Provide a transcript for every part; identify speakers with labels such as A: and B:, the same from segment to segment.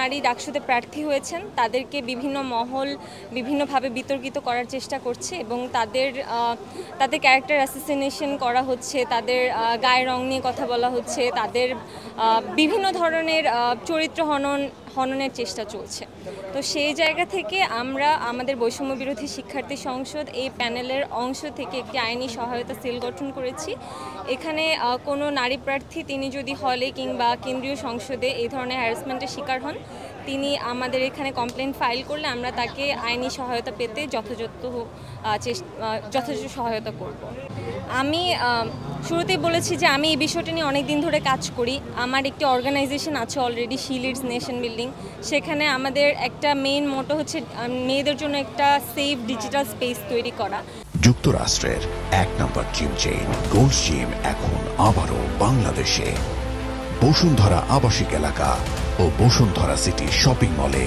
A: নারী ডাকসুতে প্রার্থী হয়েছেন তাদেরকে বিভিন্ন মহল বিভিন্নভাবে বিতর্কিত করার চেষ্টা করছে এবং তাদের ক্যারেক্টার অ্যাসাসিনেশন করা হচ্ছে, তাদের গায়ের রং নিয়ে কথা বলা হচ্ছে, তাদের বিভিন্ন ধরনের চরিত্র হননের চেষ্টা চলছে। তো সেই জায়গা থেকে আমরা আমাদের বৈষম্য বিরোধী শিক্ষার্থী সংসদ এই প্যানেলের অংশ থেকে একটি আইনি সহায়তা সেল গঠন করেছি। এখানে কোনো নারী প্রার্থী তিনি যদি হলে কিংবা কেন্দ্রীয় সংসদে এই ধরনের হ্যারাসমেন্টের শিকার হন, তিনি আমাদের এখানে কমপ্লেন ফাইল করলে আমরা তাকে আইনি সহায়তা পেতে যথাযথ সহায়তা করব। আমি শুরুতেই বলেছি যে আমি এই বিষয়টা নিয়ে অনেক দিন ধরে কাজ করি। আমার একটি অর্গানাইজেশন আছে already, she leads nation building. সেখানে আমাদের একটা মেইন মোটো হচ্ছে মেয়েদের জন্য একটা সেফ ডিজিটাল স্পেস তৈরি করা।
B: যুক্তরাষ্ট্রের এক নম্বর জিম চেইন গোল্ড জিম এখন আবারও বাংলাদেশে। বসুন্ধরা আবাসিক এলাকা ও বসুন্ধরা সিটি শপিং মলে।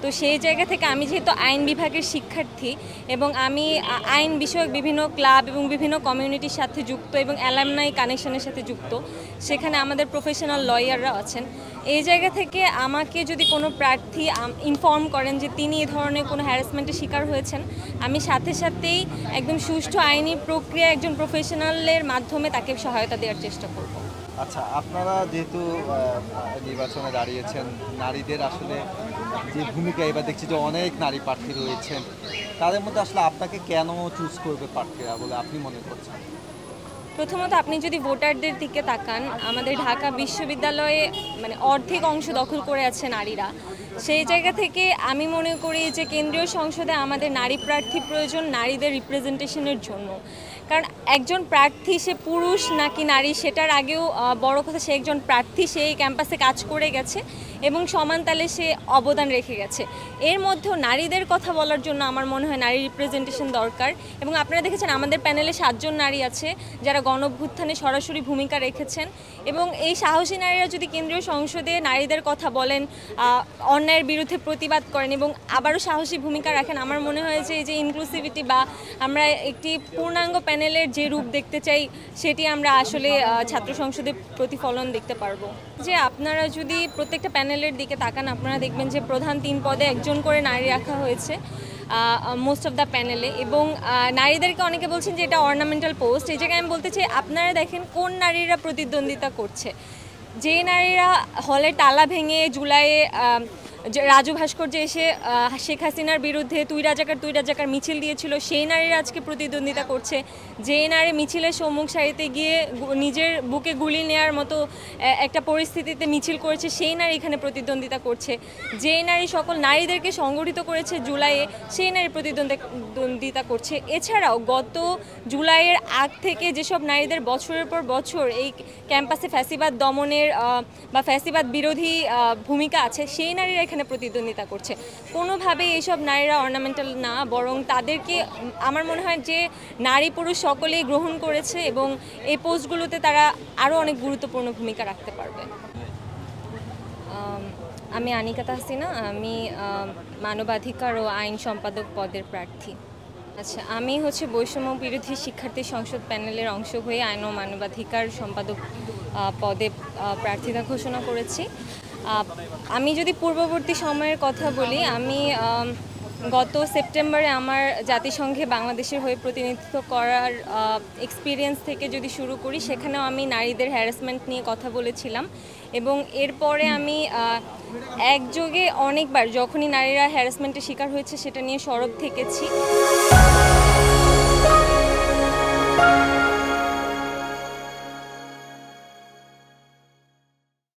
A: তো সেই জায়গা থেকে আমি যেহেতু আইন বিভাগের শিক্ষার্থী এবং আমি আইন বিষয়ক বিভিন্ন ক্লাব এবং বিভিন্ন কমিউনিটির সাথে যুক্ত এবং অ্যালামনাই কানেকশনের সাথে যুক্ত, সেখানে আমাদের প্রফেশনাল লয়াররা আছেন। এই জায়গা থেকে আমাকে যদি কোনো প্রার্থী ইনফর্ম করেন যে তিনি এই ধরনের কোনো হ্যারাসমেন্টের শিকার হয়েছেন, আমি সাথে সাথেই একদম সুষ্ঠু আইনি প্রক্রিয়া একজন প্রফেশনালের মাধ্যমে তাকে সহায়তা দেওয়ার চেষ্টা করব।
C: আচ্ছা, আপনারা যেহেতু নির্বাচনে দাঁড়িয়েছেন, নারীদের আসলে যে ভূমিকা এবার দেখছি যে অনেক নারী প্রার্থী রয়েছেন, তাদের মধ্যে আসলে আপনাকে কেন চুজ করবে প্রার্থীরা বলে আপনি মনে করছেন?
A: প্রথমত আপনি যদি ভোটারদের দিকে তাকান, আমাদের ঢাকা বিশ্ববিদ্যালয়ে মানে অর্ধেক অংশ দখল করে আছে নারীরা। সেই জায়গা থেকে আমি মনে করি যে কেন্দ্রীয় সংসদে আমাদের নারী প্রার্থী প্রয়োজন নারীদের রিপ্রেজেন্টেশনের জন্য। কারণ একজন প্রার্থী সে পুরুষ নাকি নারী সেটার আগেও বড় কথা, সে একজন প্রার্থী, সে এই ক্যাম্পাসে কাজ করে গেছে এবং সমান তালে সে অবদান রেখে গেছে। এর মধ্যেও নারীদের কথা বলার জন্য আমার মনে হয় নারী রিপ্রেজেন্টেশন দরকার। এবং আপনারা দেখেছেন আমাদের প্যানেলে 7 জন নারী আছে যারা গণঅভ্যুত্থানে সরাসরি ভূমিকা রেখেছেন এবং এই সাহসী নারীরা যদি কেন্দ্রীয় সংসদে নারীদের কথা বলেন, অন্যায়ের বিরুদ্ধে প্রতিবাদ করেন এবং আবারও সাহসী ভূমিকা রাখেন, আমার মনে হয় যে এই যে ইনক্লুসিভিটি বা আমরা একটি পূর্ণাঙ্গ প্যানেলের যে রূপ দেখতে চাই সেটি আমরা আসলে ছাত্র সংসদে প্রতিফলন দেখতে পারবো। যে আপনারা যদি প্রত্যেকটা প্যানেলের দিকে তাকান, আপনারা দেখবেন যে প্রধান 3 পদে একজন করে নারী রাখা হয়েছে মোস্ট অফ দ্য প্যানেলে। এবং নারীদেরকে অনেকে বলছেন যে এটা অর্নামেন্টাল পোস্ট। এই জায়গায় আমি বলতে চাই আপনারা দেখেন কোন নারীরা প্রতিদ্বন্দ্বিতা করছে। যে নারীরা হলে তালা ভেঙে জুলাইয়ে রাজু ভাস্কর্য এসে শেখ হাসিনার বিরুদ্ধে তুই রাজাকার মিছিল দিয়েছিল, সেই নারীরা আজকে প্রতিদ্বন্দ্বিতা করছে। যে নারী মিছিলের সম্মুখ সারিতে গিয়ে নিজের বুকে গুলি নেওয়ার মতো একটা পরিস্থিতিতে মিছিল করেছে, সেই নারী এখানে প্রতিদ্বন্দ্বিতা করছে। যে নারী সকল নারীদেরকে সংগঠিত করেছে জুলাইয়ে, সেই নারী প্রতিদ্বন্দ্বিতা করছে। এছাড়াও গত জুলাইয়ের আগ থেকে যেসব নারীদের বছরের পর বছর এই ক্যাম্পাসে ফ্যাসিবাদ দমনের বা ফ্যাসিবাদ বিরোধী ভূমিকা আছে, সেই নারীরা এখানে প্রতিদ্বন্দ্বিতা করছে। কোনোভাবেই এইসব নারীরা অর্নামেন্টাল না, বরং তাদেরকে আমার মনে হয় যে নারী পুরুষ সকলেই গ্রহণ করেছে এবং এই পোস্টগুলোতে তারা আরও অনেক গুরুত্বপূর্ণ ভূমিকা রাখতে পারবে। আমি আনিকা তাহসিনা, আমি মানবাধিকার ও আইন সম্পাদক পদের প্রার্থী। আচ্ছা, আমি বৈষম্য বিরোধী শিক্ষার্থী সংসদ প্যানেলের অংশ হয়ে আইন ও মানবাধিকার সম্পাদক পদে প্রার্থিতা ঘোষণা করেছি। আমি যদি পূর্ববর্তী সময়ের কথা বলি, আমি গত সেপ্টেম্বরে আমার জাতিসংঘে বাংলাদেশের হয়ে প্রতিনিধিত্ব করার এক্সপিরিয়েন্স থেকে যদি শুরু করি, সেখানেও আমি নারীদের হ্যারাসমেন্ট নিয়ে কথা বলেছিলাম এবং এরপরে আমি একযোগে অনেকবার যখনই নারীরা হ্যারাসমেন্টের শিকার হয়েছে সেটা নিয়ে সরব থেকেছি।